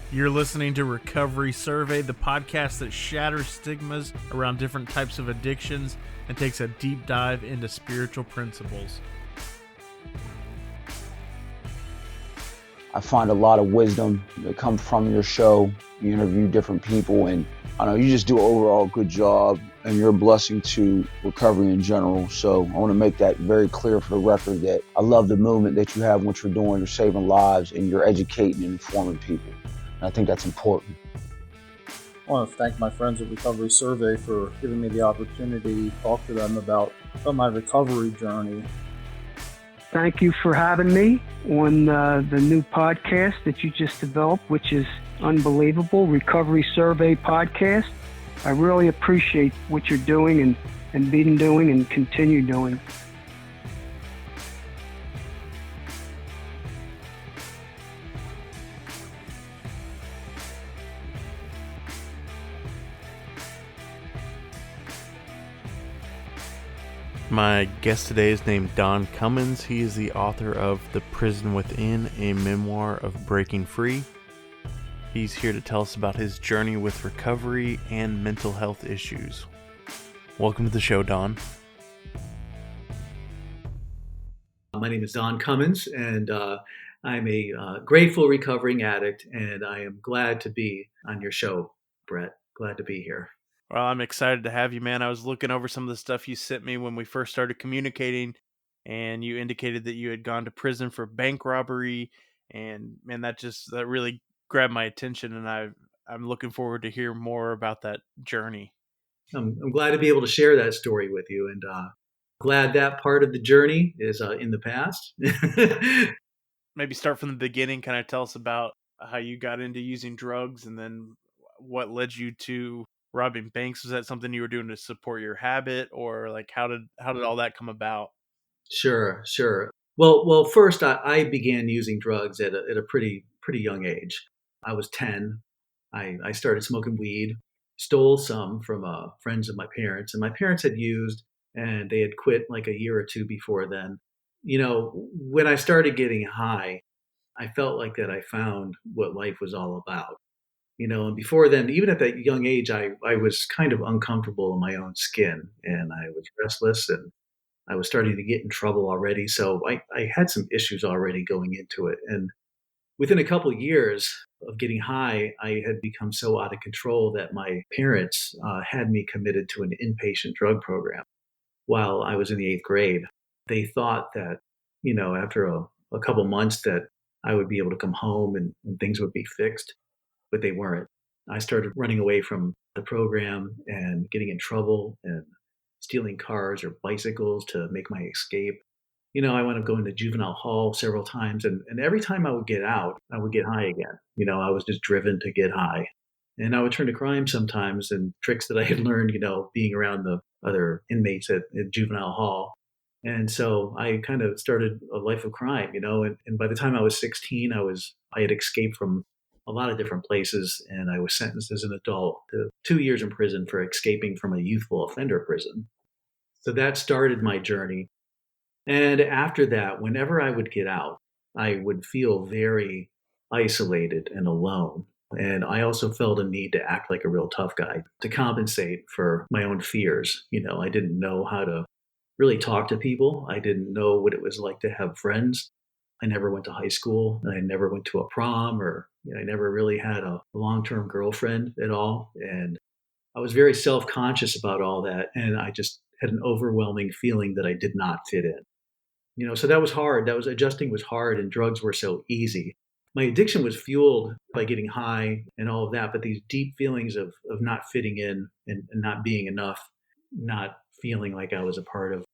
You're listening to Recovery Survey, the podcast that shatters stigmas around different types of addictions and takes a deep dive into spiritual principles. I find a lot of wisdom that comes from your show. You interview different people, and I know you just do an overall good job, and you're a blessing to recovery in general. So I want to make that very clear for the record that I love the movement that you have, what you're doing. You're saving lives, and you're educating and informing people. And I think that's important. I want to thank my friends at Recovery Survey for giving me the opportunity to talk to them about my recovery journey. Thank you for having me on the new podcast that you just developed, which is unbelievable, Recovery Survey Podcast. I really appreciate what you're doing and been doing and continue doing. My guest today is named Don Cummins. He is the author of The Prison Within, a memoir of breaking free. He's here to tell us about his journey with recovery and mental health issues. Welcome to the show, Don. My name is Don Cummins, and I'm a grateful recovering addict, and I am glad to be on your show, Brett. Glad to be here. Well, I'm excited to have you, man. I was looking over some of the stuff you sent me when we first started communicating, and you indicated that you had gone to prison for bank robbery, and man, that really grabbed my attention, and I'm looking forward to hear more about that journey. I'm glad to be able to share that story with you, and glad that part of the journey is in the past. Maybe start from the beginning. Kind of tell us about how you got into using drugs, and then what led you to robbing banks. Was that something you were doing to support your habit, or like how did all that come about? Sure. Well, first I began using drugs at a pretty young age. I was 10. I started smoking weed, stole some from friends of my parents, and my parents had used, and they had quit like a year or two before then. You know, when I started getting high, I felt like that I found what life was all about. You know, and before then, even at that young age, I was kind of uncomfortable in my own skin, and I was restless, and I was starting to get in trouble already. So I had some issues already going into it. And within a couple of years of getting high, I had become so out of control that my parents had me committed to an inpatient drug program while I was in the eighth grade. They thought that, you know, after a couple months that I would be able to come home and things would be fixed, but they weren't. I started running away from the program and getting in trouble and stealing cars or bicycles to make my escape. You know, I wound up going to juvenile hall several times, and every time I would get out, I would get high again. You know, I was just driven to get high. And I would turn to crime sometimes and tricks that I had learned, you know, being around the other inmates at juvenile hall. And so I kind of started a life of crime, you know, and by the time I was 16, I had escaped from a lot of different places, and I was sentenced as an adult to 2 years in prison for escaping from a youthful offender prison. So that started my journey. And after that, whenever I would get out, I would feel very isolated and alone. And I also felt a need to act like a real tough guy to compensate for my own fears. You know, I didn't know how to really talk to people. I didn't know what it was like to have friends. I never went to high school, and I never went to a prom, or you know, I never really had a long-term girlfriend at all. And I was very self-conscious about all that, and I just had an overwhelming feeling that I did not fit in. You know, so that was hard. That was adjusting was hard, and drugs were so easy. My addiction was fueled by getting high and all of that, but these deep feelings of not fitting in and not being enough, not feeling like I was a part of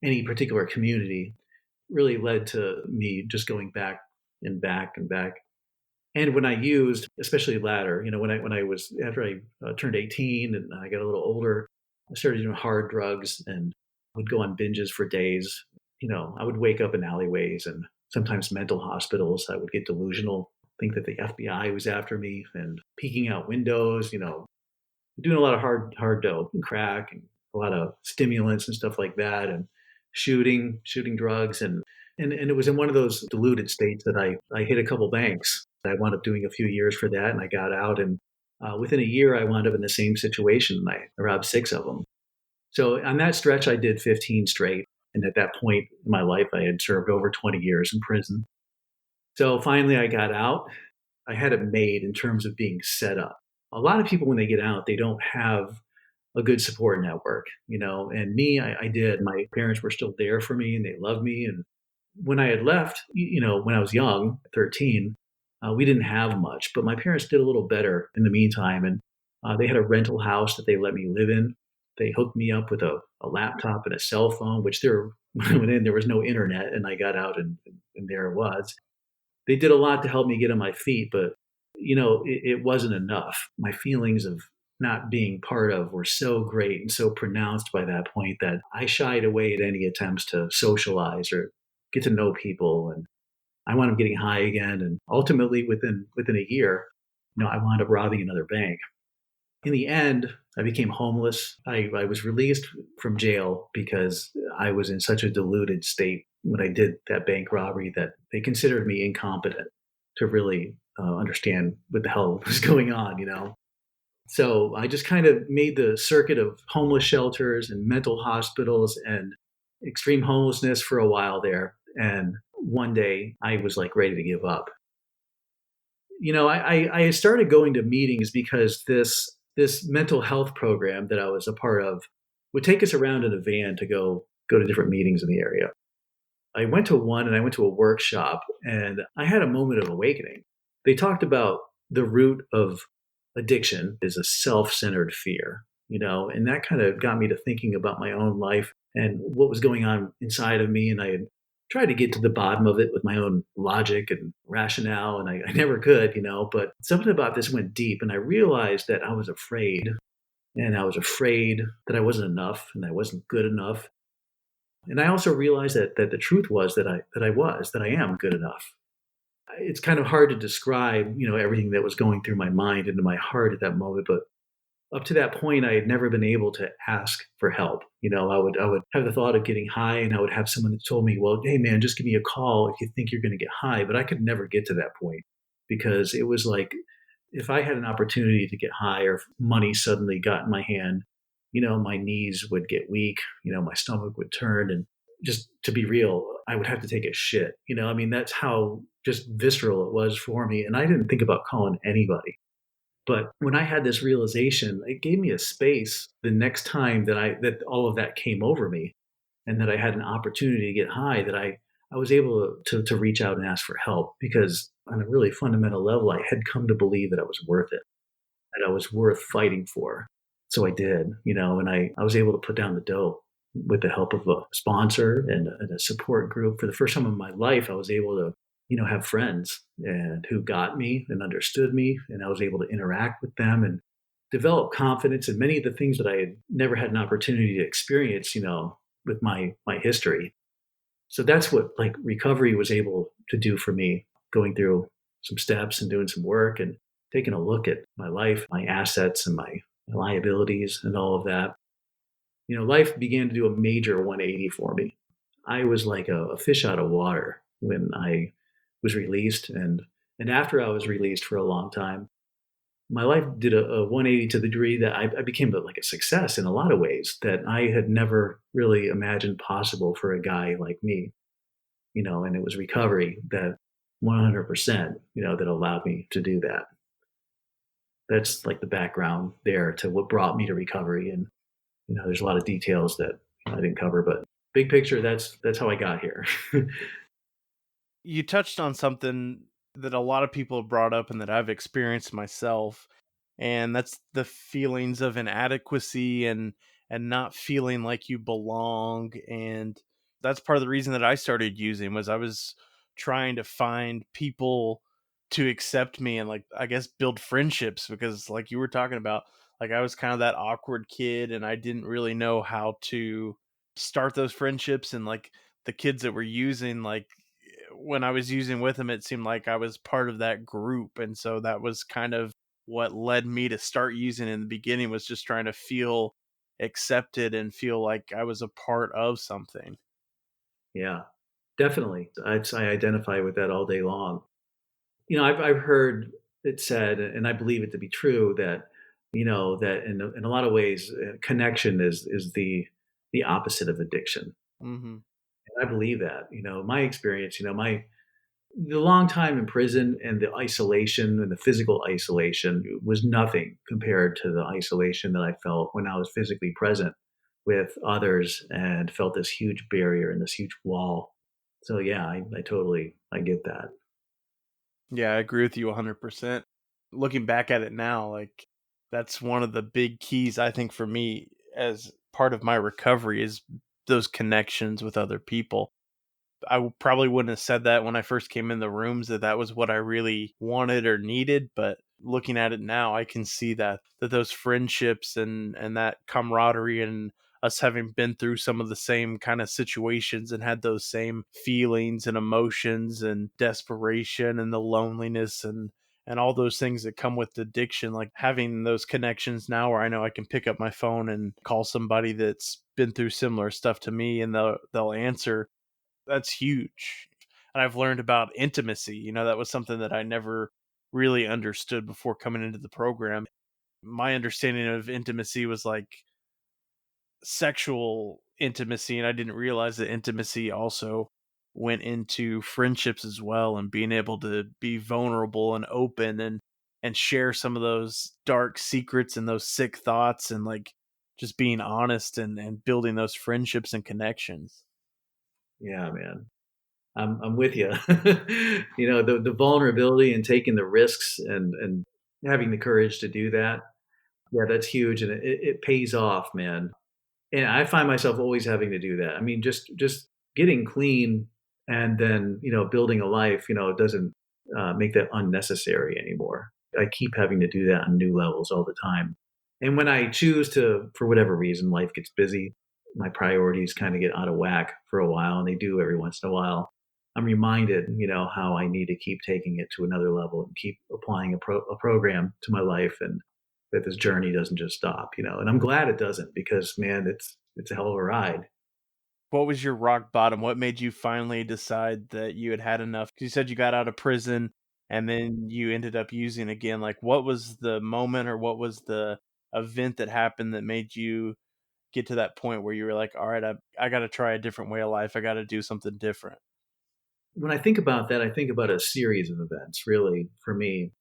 any particular community really led to me just going back and back and back. And when I used, especially latter, you know, when I was after I turned 18 and I got a little older, I started doing hard drugs and would go on binges for days. You know, I would wake up in alleyways and sometimes mental hospitals. I would get delusional, think that the FBI was after me and peeking out windows. You know, doing a lot of hard dope and crack and a lot of stimulants and stuff like that, and shooting drugs and it was in one of those diluted states that I hit a couple banks I wound up doing a few years for that, and I got out. And within a year, I wound up in the same situation. I robbed 6 of them. So on that stretch, I did 15 straight. And at that point in my life, I had served over 20 years in prison. So finally, I got out. I had it made in terms of being set up. A lot of people, when they get out, they don't have a good support network, and me, I did. My parents were still there for me and they loved me. And when I had left, when I was young, 13, we didn't have much, but my parents did a little better in the meantime. And they had a rental house that they let me live in. They hooked me up with a laptop and a cell phone, which there, when I went in, there was no internet. And I got out and there it was. They did a lot to help me get on my feet, but it wasn't enough. My feelings of not being part of were so great and so pronounced by that point that I shied away at any attempts to socialize or get to know people. And I wound up getting high again. And ultimately, within a year, I wound up robbing another bank. In the end, I became homeless. I was released from jail because I was in such a deluded state when I did that bank robbery that they considered me incompetent to really understand what the hell was going on. So I just kind of made the circuit of homeless shelters and mental hospitals and extreme homelessness for a while there. And one day I was like ready to give up. I started going to meetings because this mental health program that I was a part of would take us around in a van to go to different meetings in the area. I went to one and I went to a workshop and I had a moment of awakening. They talked about the root of addiction is a self-centered fear, and that kind of got me to thinking about my own life and what was going on inside of me. And I had tried to get to the bottom of it with my own logic and rationale, and I never could, but something about this went deep and I realized that I was afraid, and I was afraid that I wasn't enough and I wasn't good enough. And I also realized that the truth was that I am good enough. It's kind of hard to describe, everything that was going through my mind and in my heart at that moment. But up to that point, I had never been able to ask for help. I would have the thought of getting high, and I would have someone that told me, "Well, hey man, just give me a call if you think you're going to get high." But I could never get to that point because it was like if I had an opportunity to get high or if money suddenly got in my hand, my knees would get weak, my stomach would turn, and just to be real, I would have to take a shit. That's how just visceral it was for me. And I didn't think about calling anybody. But when I had this realization, it gave me a space the next time that all of that came over me and that I had an opportunity to get high, that I was able to reach out and ask for help because on a really fundamental level, I had come to believe that I was worth it, that I was worth fighting for. So I did, and I was able to put down the dough with the help of a sponsor and a support group. For the first time in my life, I was able to, have friends and who got me and understood me, and I was able to interact with them and develop confidence in many of the things that I had never had an opportunity to experience, with my history. So that's what like recovery was able to do for me, going through some steps and doing some work and taking a look at my life, my assets and my liabilities and all of that. Life began to do a major 180 for me. I was like a fish out of water when I was released, and after I was released for a long time, my life did a 180 to the degree that I became like a success in a lot of ways that I had never really imagined possible for a guy like me. And it was recovery that 100%, that allowed me to do that. That's like the background there to what brought me to recovery. And there's a lot of details that I didn't cover, but big picture, that's how I got here. You touched on something that a lot of people have brought up and that I've experienced myself, and that's the feelings of inadequacy and not feeling like you belong. And that's part of the reason that I started using was I was trying to find people to accept me and like I guess build friendships because like you were talking about, like I was kind of that awkward kid and I didn't really know how to start those friendships. And like the kids that were using, like when I was using with them, it seemed like I was part of that group. And so that was kind of what led me to start using in the beginning, was just trying to feel accepted and feel like I was a part of something. Yeah, definitely. I identify with that all day long. I've heard it said, and I believe it to be true, that that in a lot of ways, connection is the opposite of addiction. Mhm. And I believe that. My experience, my the long time in prison and the isolation and the physical isolation was nothing compared to the isolation that I felt when I was physically present with others and felt this huge barrier and this huge wall. So yeah, I totally I get that. Yeah, I agree with you 100%. Looking back at it now, like, that's one of the big keys, I think, for me as part of my recovery is those connections with other people. Probably wouldn't have said that when I first came in the rooms that that was what I really wanted or needed, but looking at it now, I can see that those friendships and that camaraderie and us having been through some of the same kind of situations and had those same feelings and emotions and desperation and the loneliness and all those things that come with addiction, like having those connections now where I know I can pick up my phone and call somebody that's been through similar stuff to me and they'll answer. That's huge. And I've learned about intimacy. That was something that I never really understood before coming into the program. My understanding of intimacy was like sexual intimacy, and I didn't realize that intimacy also went into friendships as well and being able to be vulnerable and open and share some of those dark secrets and those sick thoughts and like just being honest and building those friendships and connections. Yeah, man. I'm with you. The vulnerability and taking the risks and having the courage to do that. Yeah, that's huge, and it pays off, man. And I find myself always having to do that. I mean, just getting clean and then building a life, doesn't make that unnecessary anymore. I keep having to do that on new levels all the time. And when I choose to, for whatever reason, life gets busy, my priorities kind of get out of whack for a while, and they do every once in a while. I'm reminded, how I need to keep taking it to another level and keep applying a program to my life, and that this journey doesn't just stop. And I'm glad it doesn't, because man, it's a hell of a ride. What was your rock bottom? What made you finally decide that you had had enough? 'Cause you said you got out of prison and then you ended up using again. Like, what was the moment or what was the event that happened that made you get to that point where you were like, "All right, I gotta try a different way of life. I gotta do something different." When I think about that, I think about a series of events, really, for me.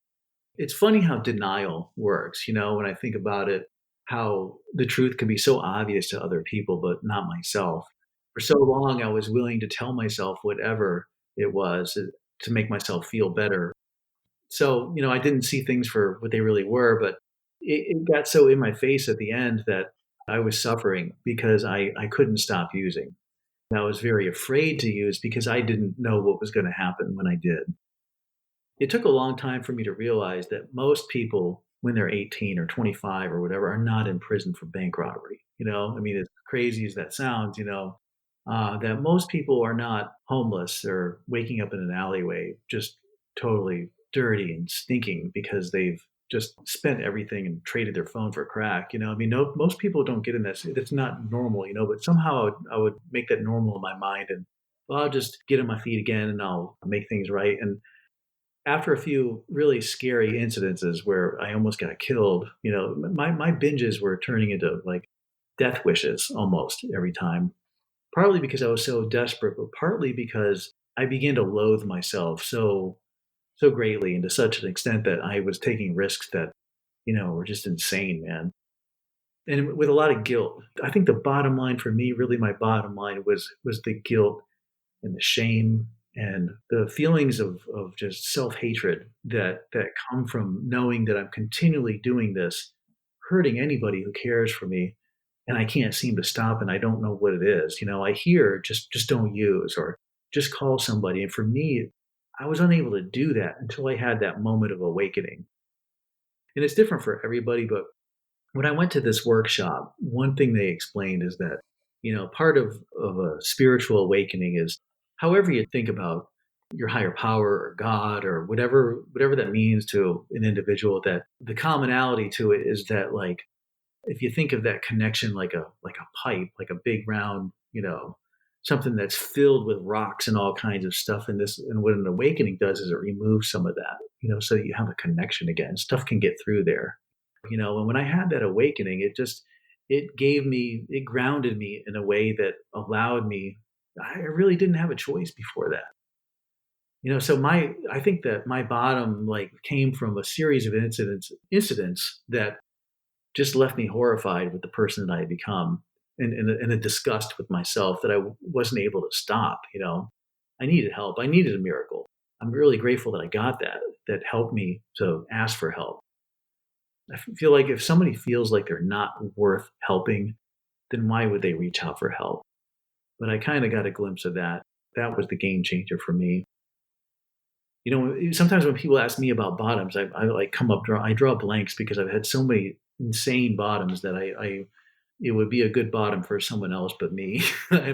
It's funny how denial works, when I think about it, how the truth can be so obvious to other people, but not myself. For so long, I was willing to tell myself whatever it was, to make myself feel better. So, I didn't see things for what they really were, but it got so in my face at the end that I was suffering because I couldn't stop using. And I was very afraid to use because I didn't know what was going to happen when I did. It took a long time for me to realize that most people, when they're 18 or 25 or whatever, are not in prison for bank robbery. I mean, as crazy as that sounds, that most people are not homeless or waking up in an alleyway just totally dirty and stinking because they've just spent everything and traded their phone for crack. I mean, no, most people don't get in that. That's not normal, but somehow I would make that normal in my mind, and well, I'll just get on my feet again and I'll make things right. And after a few really scary incidences where I almost got killed, my binges were turning into like death wishes almost every time. Partly because I was so desperate, but partly because I began to loathe myself so greatly and to such an extent that I was taking risks that, were just insane, man. And with a lot of guilt. I think the bottom line for me, really my bottom line was the guilt and the shame and the feelings of just self-hatred that come from knowing that I'm continually doing this, hurting anybody who cares for me, and I can't seem to stop, and I don't know what it is. I hear just don't use, or just call somebody. And for me, I was unable to do that until I had that moment of awakening. And it's different for everybody, but when I went to this workshop, one thing they explained is that, part of a spiritual awakening is however you think about your higher power or God or whatever that means to an individual, that the commonality to it is that, like, if you think of that connection like a pipe, like a big round, something that's filled with rocks and all kinds of stuff. And what an awakening does is it removes some of that, so that you have a connection again. Stuff can get through there, And when I had that awakening, it grounded me in a way that allowed me. I really didn't have a choice before that. So I think that my bottom like came from a series of incidents that just left me horrified with the person that I had become, and a disgust with myself that I wasn't able to stop. I needed help. I needed a miracle. I'm really grateful that I got that. That helped me to ask for help. I feel like if somebody feels like they're not worth helping, then why would they reach out for help? But I kind of got a glimpse of that. That was the game changer for me. Sometimes when people ask me about bottoms, I like I draw blanks because I've had so many insane bottoms that it would be a good bottom for someone else but me.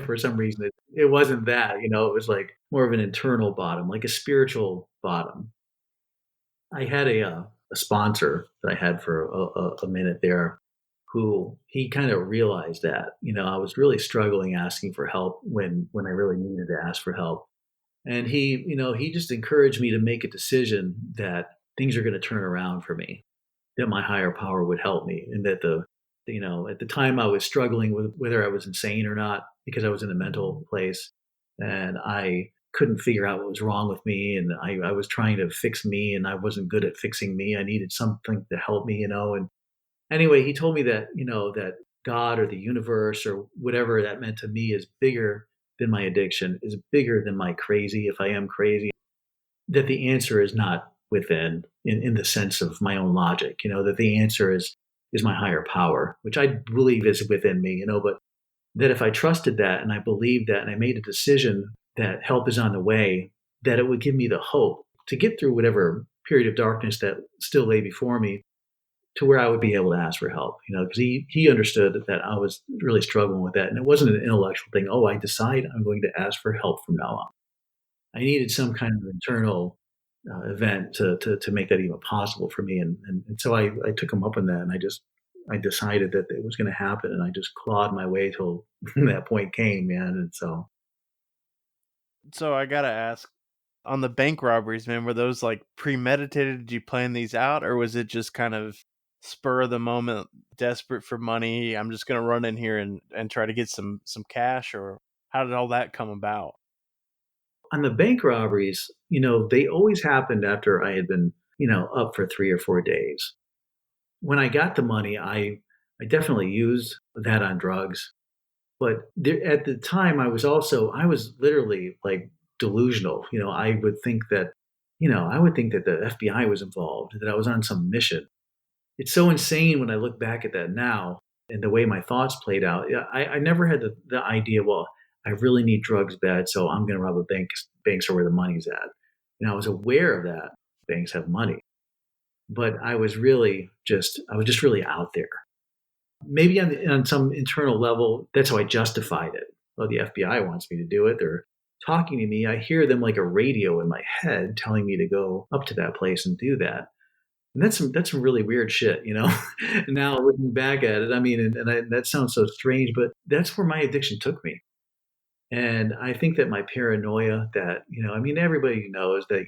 For some reason, it wasn't that. It was like more of an internal bottom, like a spiritual bottom. I had a sponsor that I had for a minute there, who he kind of realized that I was really struggling asking for help when I really needed to ask for help. And he just encouraged me to make a decision that things are going to turn around for me, that my higher power would help me, and that at the time I was struggling with whether I was insane or not because I was in a mental place and I couldn't figure out what was wrong with me. And I was trying to fix me and I wasn't good at fixing me. I needed something to help me, and anyway, he told me that, that God or the universe or whatever that meant to me is bigger than my addiction, is bigger than my crazy, if I am crazy, that the answer is not within in the sense of my own logic, that the answer is my higher power, which I believe is within me, but that if I trusted that and I believed that and I made a decision that help is on the way, that it would give me the hope to get through whatever period of darkness that still lay before me, to where I would be able to ask for help, because he understood that I was really struggling with that. And it wasn't an intellectual thing. Oh, I decide I'm going to ask for help from now on. I needed some kind of internal event to make that even possible for me. And so I took him up on that, and I decided that it was going to happen, and I just clawed my way till that point came, man. And so So I gotta ask, on the bank robberies, man, were those like premeditated? Did you plan these out, or was it just kind of spur of the moment, desperate for money? I'm just gonna run in here and try to get some cash, or how did all that come about? on the bank robberies, they always happened after I had been, up for 3 or 4 days. When I got the money, I definitely used that on drugs. But at the time, I was literally like delusional. I would think that the FBI was involved, that I was on some mission. It's so insane when I look back at that now and the way my thoughts played out. Yeah, I never had the idea, well, I really need drugs bad, so I'm going to rob a bank. Banks are where the money's at. I was aware of that. Banks have money, but I was just really out there. Maybe on some internal level, that's how I justified it. Well, the FBI wants me to do it. They're talking to me. I hear them like a radio in my head telling me to go up to that place and do that. And that's some really weird shit. Now looking back at it, I mean, that sounds so strange, but that's where my addiction took me. And I think that my paranoia that, I mean, everybody knows that,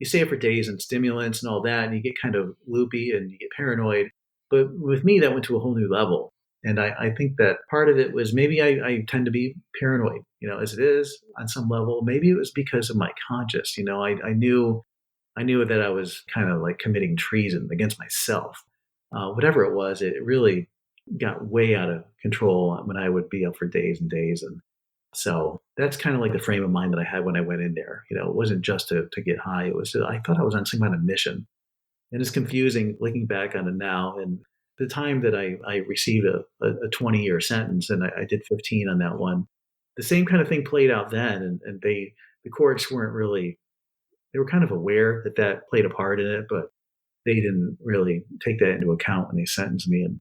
you stay up for days on stimulants and all that, and you get kind of loopy and you get paranoid. But with me, that went to a whole new level. And I think that part of it was maybe I tend to be paranoid, as it is on some level. Maybe it was because of my conscience. I knew that I was kind of like committing treason against myself. Whatever it was, it really got way out of control when I would be up for days and days. And so that's kind of like the frame of mind that I had when I went in there. It wasn't just to get high. It was I thought I was on some kind of mission. And it's confusing looking back on it now. And the time that I received a 20-year sentence and I did 15 on that one, the same kind of thing played out then. And the courts weren't really, they were kind of aware that that played a part in it, but they didn't really take that into account when they sentenced me. And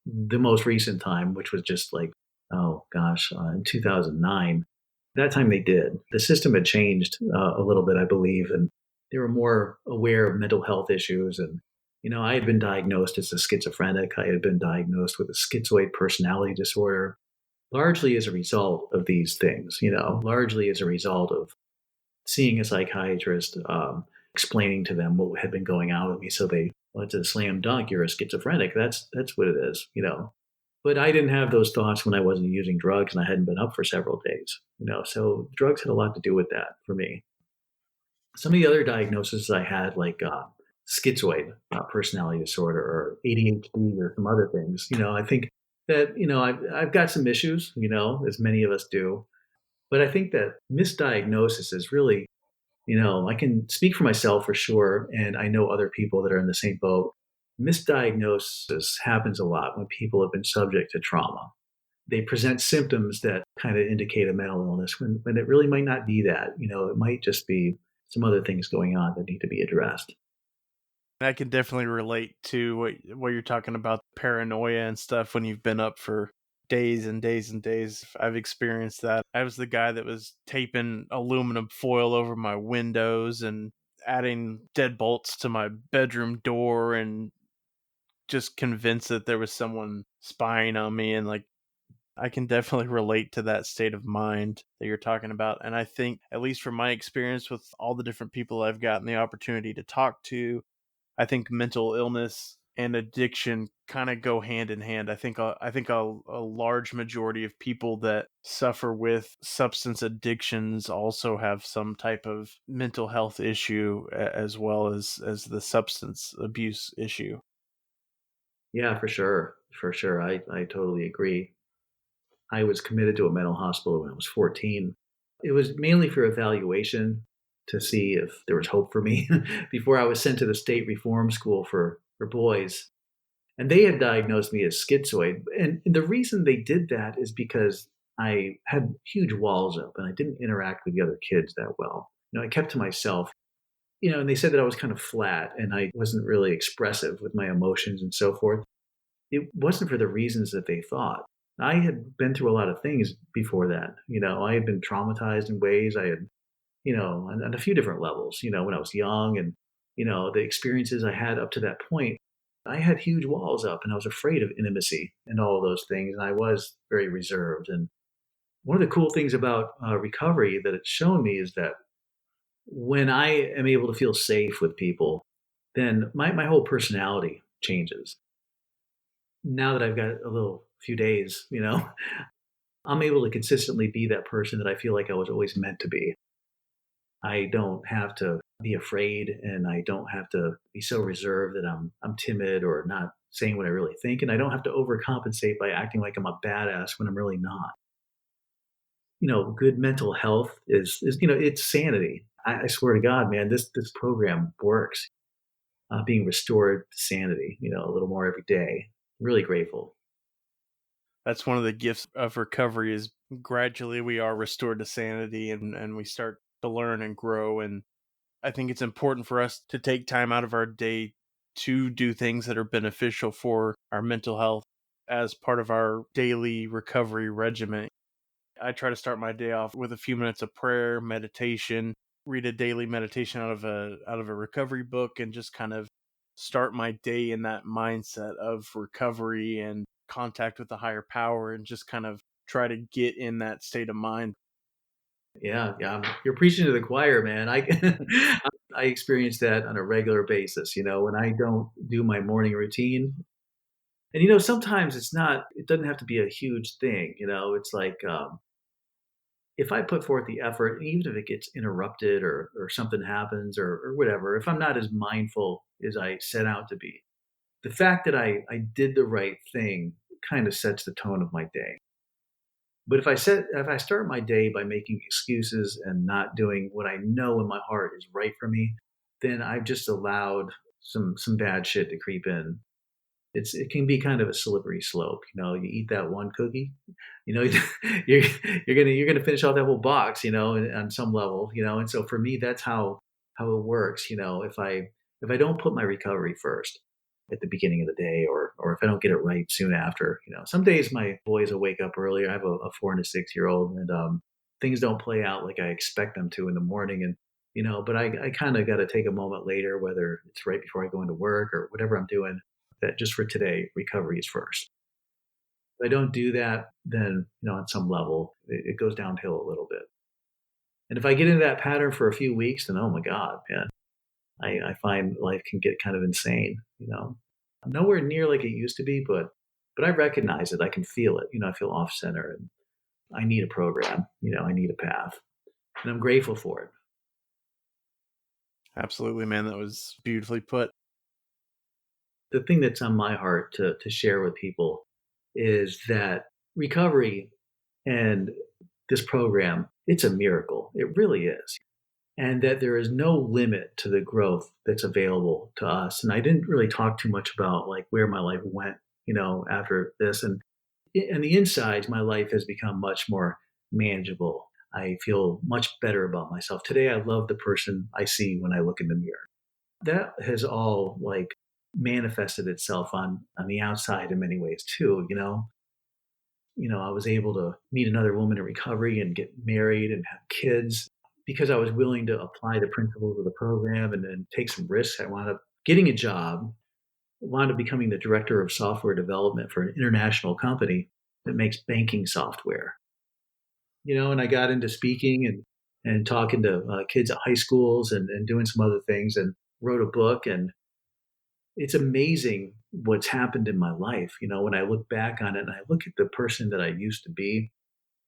the most recent time, which was just like, oh gosh, in 2009, that time they did. The system had changed a little bit, I believe, and they were more aware of mental health issues. And, I had been diagnosed as a schizophrenic. I had been diagnosed with a schizoid personality disorder. largely as a result of these things, largely as a result of seeing a psychiatrist, explaining to them what had been going on with me. So they went to the slam dunk, you're a schizophrenic. That's what it is. But I didn't have those thoughts when I wasn't using drugs and I hadn't been up for several days. So drugs had a lot to do with that for me. Some of the other diagnoses I had, like schizoid personality disorder or ADHD or some other things, I think that, I've got some issues, as many of us do. But I think that misdiagnosis is really, I can speak for myself for sure. And I know other people that are in the same boat. Misdiagnosis happens a lot when people have been subject to trauma. They present symptoms that kind of indicate a mental illness when it really might not be that. It might just be some other things going on that need to be addressed. I can definitely relate to what you're talking about, paranoia and stuff when you've been up for days and days and days. I've experienced that. I was the guy that was taping aluminum foil over my windows and adding deadbolts to my bedroom door and just convinced that there was someone spying on me. And like, I can definitely relate to that state of mind that you're talking about. And I think, at least from my experience with all the different people I've gotten the opportunity to talk to, I think mental illness and addiction kind of go hand in hand. I think a large majority of people that suffer with substance addictions also have some type of mental health issue, as well as the substance abuse issue. Yeah, for sure. For sure. I totally agree. I was committed to a mental hospital when I was 14. It was mainly for evaluation to see if there was hope for me before I was sent to the state reform school for boys. And they had diagnosed me as schizoid. And the reason they did that is because I had huge walls up and I didn't interact with the other kids that well. I kept to myself, and they said that I was kind of flat and I wasn't really expressive with my emotions and so forth. It wasn't for the reasons that they thought. I had been through a lot of things before that. I had been traumatized in ways I had, on a few different levels, when I was young and, the experiences I had up to that point. I had huge walls up and I was afraid of intimacy and all of those things. And I was very reserved. And one of the cool things about recovery that it's shown me is that when I am able to feel safe with people, then my whole personality changes. Now that I've got a little few days, I'm able to consistently be that person that I feel like I was always meant to be. I don't have to be afraid and I don't have to be so reserved that I'm timid or not saying what I really think. And I don't have to overcompensate by acting like I'm a badass when I'm really not. Good mental health is it's sanity. I swear to God, man, this program works. Being restored to sanity, a little more every day. Really grateful. That's one of the gifts of recovery is gradually we are restored to sanity, and we start to learn and grow. And I think it's important for us to take time out of our day to do things that are beneficial for our mental health as part of our daily recovery regimen. I try to start my day off with a few minutes of prayer, meditation, read a daily meditation out of a recovery book, and just kind of start my day in that mindset of recovery and contact with the higher power, and just kind of try to get in that state of mind. Yeah, yeah. You're preaching to the choir, man. I I experience that on a regular basis, when I don't do my morning routine. And sometimes it doesn't have to be a huge thing, it's like if I put forth the effort, even if it gets interrupted or something happens or whatever, if I'm not as mindful as I set out to be, the fact that I did the right thing kind of sets the tone of my day. But if I start my day by making excuses and not doing what I know in my heart is right for me, then I've just allowed some bad shit to creep in. It can be kind of a slippery slope. You eat that one cookie, you know, you're you're gonna finish off that whole box, on some level, And so for me, that's how it works. If I don't put my recovery first at the beginning of the day, or if I don't get it right soon after, some days my boys will wake up earlier. I have a 4 and a 6 year old, and things don't play out like I expect them to in the morning, and but I kind of got to take a moment later, whether it's right before I go into work or whatever I'm doing, that just for today, recovery is first. If I don't do that, then, on some level, it goes downhill a little bit. And if I get into that pattern for a few weeks, then, oh my God, man, I find life can get kind of insane. Nowhere near like it used to be, but I recognize it. I can feel it. I feel off center and I need a program. I need a path. And I'm grateful for it. Absolutely, man. That was beautifully put. The thing that's on my heart to share with people is that recovery and this program, it's a miracle. It really is. And that there is no limit to the growth that's available to us. And I didn't really talk too much about like where my life went, after this. And the inside, my life has become much more manageable. I feel much better about myself. Today, I love the person I see when I look in the mirror. That has all like manifested itself on the outside in many ways too. I was able to meet another woman in recovery and get married and have kids because I was willing to apply the principles of the program and then take some risks. I wound up getting a job, wound up becoming the director of software development for an international company that makes banking software. And I got into speaking and talking to kids at high schools and doing some other things and wrote a book. And it's amazing what's happened in my life. When I look back on it and I look at the person that I used to be,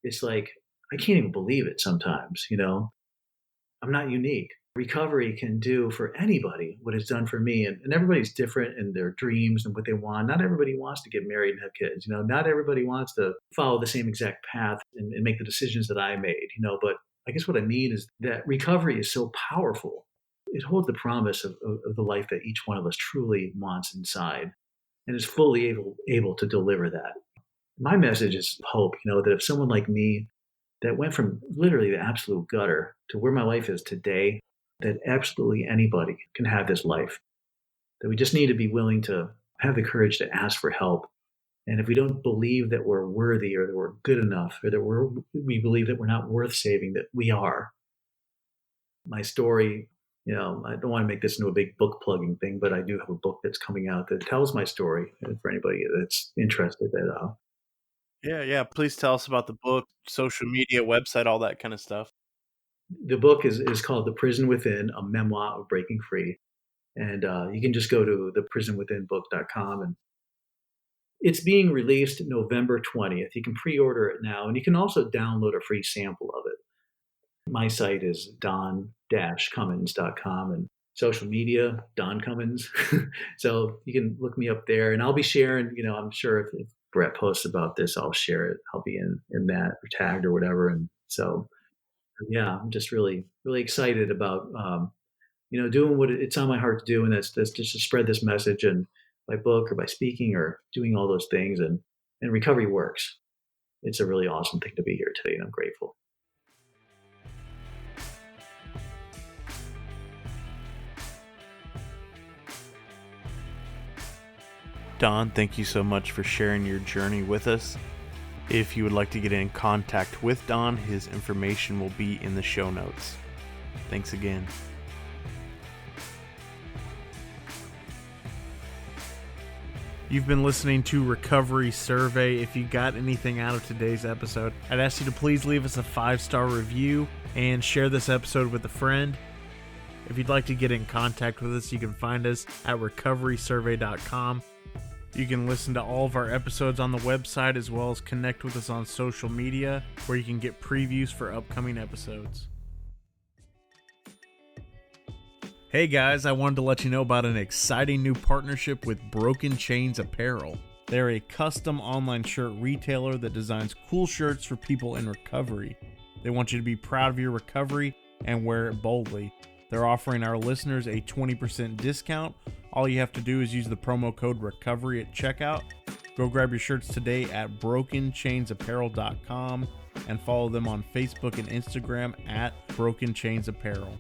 it's like, I can't even believe it sometimes. I'm not unique. Recovery can do for anybody what it's done for me. And everybody's different in their dreams and what they want. Not everybody wants to get married and have kids. Not everybody wants to follow the same exact path and make the decisions that I made. But I guess what I mean is that recovery is so powerful. It holds the promise of the life that each one of us truly wants inside and is fully able to deliver that. My message is hope, that if someone like me that went from literally the absolute gutter to where my life is today, that absolutely anybody can have this life. That we just need to be willing to have the courage to ask for help. And if we don't believe that we're worthy or that we're good enough or that we believe that we're not worth saving, that we are. My story, I don't want to make this into a big book plugging thing, but I do have a book that's coming out that tells my story for anybody that's interested. Yeah. Please tell us about the book, social media, website, all that kind of stuff. The book is called The Prison Within, a memoir of breaking free. And you can just go to theprisonwithinbook.com. And it's being released November 20th. You can pre-order it now. And you can also download a free sample of it. My site is don-cummins.com and social media, Don Cummins. So you can look me up there and I'll be sharing, I'm sure if Brett posts about this, I'll share it. I'll be in that or tagged or whatever. And so, yeah, I'm just really, really excited about, doing what it's on my heart to do. And that's just to spread this message and by book or by speaking or doing all those things. And recovery works. It's a really awesome thing to be here today. And I'm grateful. Don, thank you so much for sharing your journey with us. If you would like to get in contact with Don, his information will be in the show notes. Thanks again. You've been listening to Recovery Survey. If you got anything out of today's episode, I'd ask you to please leave us a 5-star review and share this episode with a friend. If you'd like to get in contact with us, you can find us at recoverysurvey.com. You can listen to all of our episodes on the website as well as connect with us on social media where you can get previews for upcoming episodes. Hey guys, I wanted to let you know about an exciting new partnership with Broken Chains Apparel. They're a custom online shirt retailer that designs cool shirts for people in recovery. They want you to be proud of your recovery and wear it boldly. They're offering our listeners a 20% discount. All you have to do is use the promo code RECOVERY at checkout. Go grab your shirts today at brokenchainsapparel.com and follow them on Facebook and Instagram at Broken Chains Apparel.